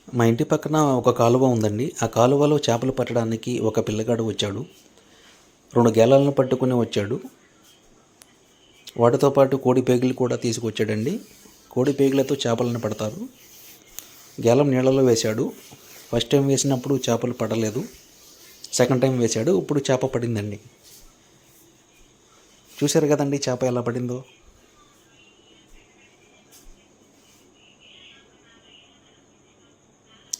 మా ఇంటి పక్కన ఒక కాలువ ఉందండి. ఆ కాలువలో చేపలు పట్టడానికి ఒక పిల్లగాడు వచ్చాడు. 2 గేలాలను పట్టుకుని వచ్చాడు. వాటితో పాటు కోడి పేగులు కూడా తీసుకొచ్చాడండి. కోడి పేగులతో చేపలను పడతారు. గేలం నీళ్ళలో వేశాడు. ఫస్ట్ టైం వేసినప్పుడు చేపలు పడలేదు. సెకండ్ టైం వేశాడు. ఇప్పుడు చేప పడిందండి. చూశారు కదండి చేప ఎలా పడిందో.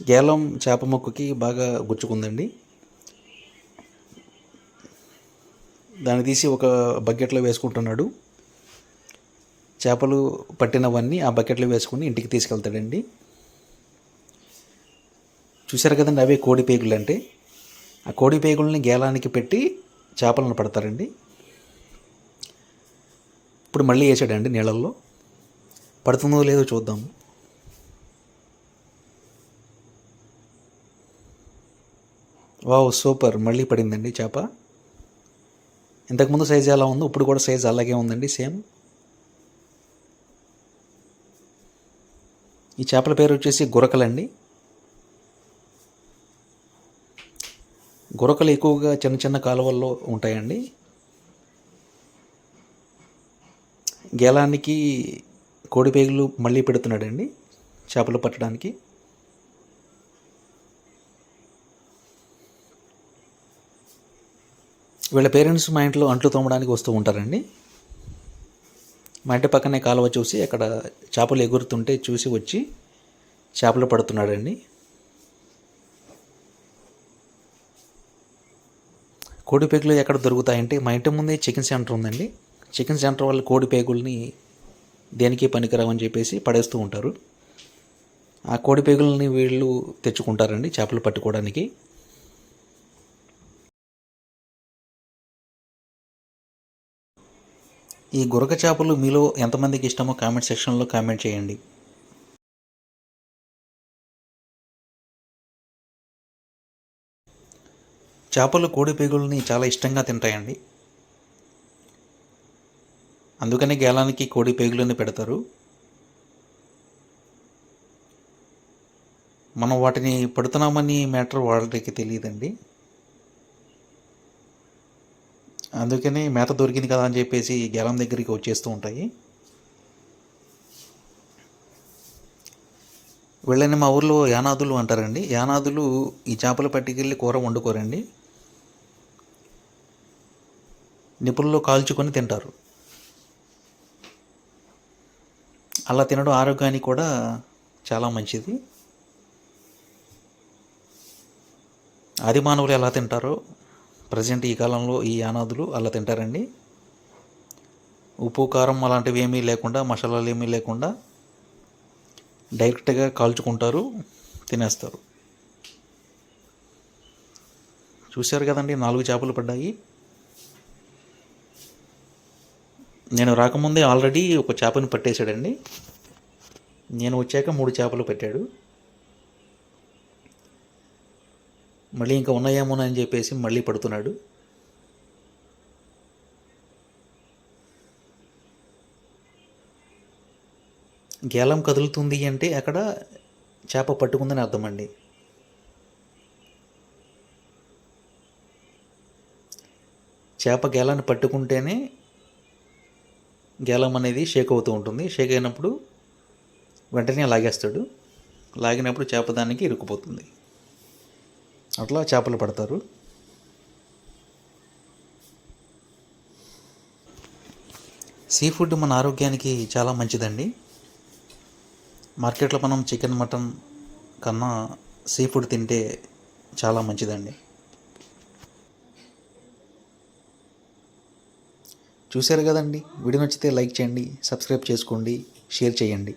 గేలం చేప మొక్కకి బాగా గుచ్చుకుందండి. దాన్ని తీసి ఒక బకెట్లో వేసుకుంటున్నాడు. చేపలు పట్టినవన్నీ ఆ బకెట్లో వేసుకుని ఇంటికి తీసుకెళ్తాడండి. చూశారు కదండి, అవే కోడి పేగులు అంటే. ఆ కోడి పేగుల్ని గేలానికి పెట్టి చేపలను పడతారండి. ఇప్పుడు మళ్ళీ వేసాడండి నీళ్ళల్లో. పడుతుందో లేదో చూద్దాము. వావ్, సూపర్, మళ్ళీ పడిందండి చేప. ఇంతకుముందు సైజు ఎలా ఉందో ఇప్పుడు కూడా సైజు అలాగే ఉందండి, సేమ్. ఈ చేపల పేరు వచ్చేసి గురకలండి. గురకలు ఎక్కువగా చిన్న చిన్న కాలువల్లో ఉంటాయండి. గేలానికి కోడి పేగులు మళ్ళీ పెడుతున్నాడండి చేపలు పట్టడానికి. వీళ్ళ పేరెంట్స్ మా ఇంట్లో అంట్లు తోమడానికి వస్తూ ఉంటారండి. మా ఇంటి పక్కనే కాలువ చూసి అక్కడ చేపలు ఎగురుతుంటే చూసి వచ్చి చేపలు పడుతున్నాడండి. కోడి పేగులు ఎక్కడ దొరుకుతాయంటే మా ఇంటి ముందే చికెన్ సెంటర్ ఉందండి. చికెన్ సెంటర్ వాళ్ళు కోడి పేగుల్ని దేనికి పనికిరావని చెప్పేసి పడేస్తూ ఉంటారు. ఆ కోడి పేగుల్ని వీళ్ళు తెచ్చుకుంటారండి చేపలు పట్టుకోవడానికి. ఈ గురక చేపలు మీలో ఎంతమందికి ఇష్టమో కామెంట్ సెక్షన్లో కామెంట్ చేయండి. చేపలు కోడి పేగుల్ని చాలా ఇష్టంగా తింటాయండి. అందుకనే గేలానికి కోడి పేగులని పెడతారు. మనం వాటిని పడుతున్నామని మ్యాటర్ వాళ్ళకి తెలియదండి. అందుకని మేత దొరికింది కదా అని చెప్పేసి గేలం దగ్గరికి వచ్చేస్తూ ఉంటాయి. వీళ్ళని మా ఊర్లో యానాదులు అంటారండి. యానాదులు ఈ చేపలు పట్టుకెళ్ళి కూర వండుకోరండి, నిపుల్లో కాల్చుకొని తింటారు. అలా తినడం ఆరోగ్యానికి కూడా చాలా మంచిది. ఆది మానవులు ఎలా తింటారో ప్రజెంట్ ఈ కాలంలో ఈ యానాదులు అలా తింటారండి. ఉప్పు కారం అలాంటివి ఏమీ లేకుండా, మసాలాలు ఏమీ లేకుండా డైరెక్ట్గా కాల్చుకుంటారు, తినేస్తారు. చూశారు కదండి, 4 చేపలు పడ్డాయి. నేను రాకముందే ఆల్రెడీ ఒక చేపని పట్టేశాడండి. నేను వచ్చాక 3 చేపలు పెట్టాడు. మళ్ళీ ఇంకా ఉన్నాయేమోనని చెప్పేసి మళ్ళీ పడుతున్నాడు. గేలం కదులుతుంది అంటే అక్కడ చేప పట్టుకుందని అర్థం అండి. చేప గేలాన్ని పట్టుకుంటేనే గేలం అనేది షేక్ అవుతూ ఉంటుంది. షేక్ అయినప్పుడు వెంటనే లాగేస్తాడు. లాగినప్పుడు చేప దానికి ఇరుక్కుపోతుంది. అట్లా చేపలు పడతారు. సీ ఫుడ్ మన ఆరోగ్యానికి చాలా మంచిదండి. మార్కెట్లో మనం చికెన్, మటన్ కన్నా సీ ఫుడ్ తింటే చాలా మంచిదండి. చూశారు కదండి, వీడియో నచ్చితే లైక్ చేయండి, సబ్స్క్రైబ్ చేసుకోండి, షేర్ చేయండి.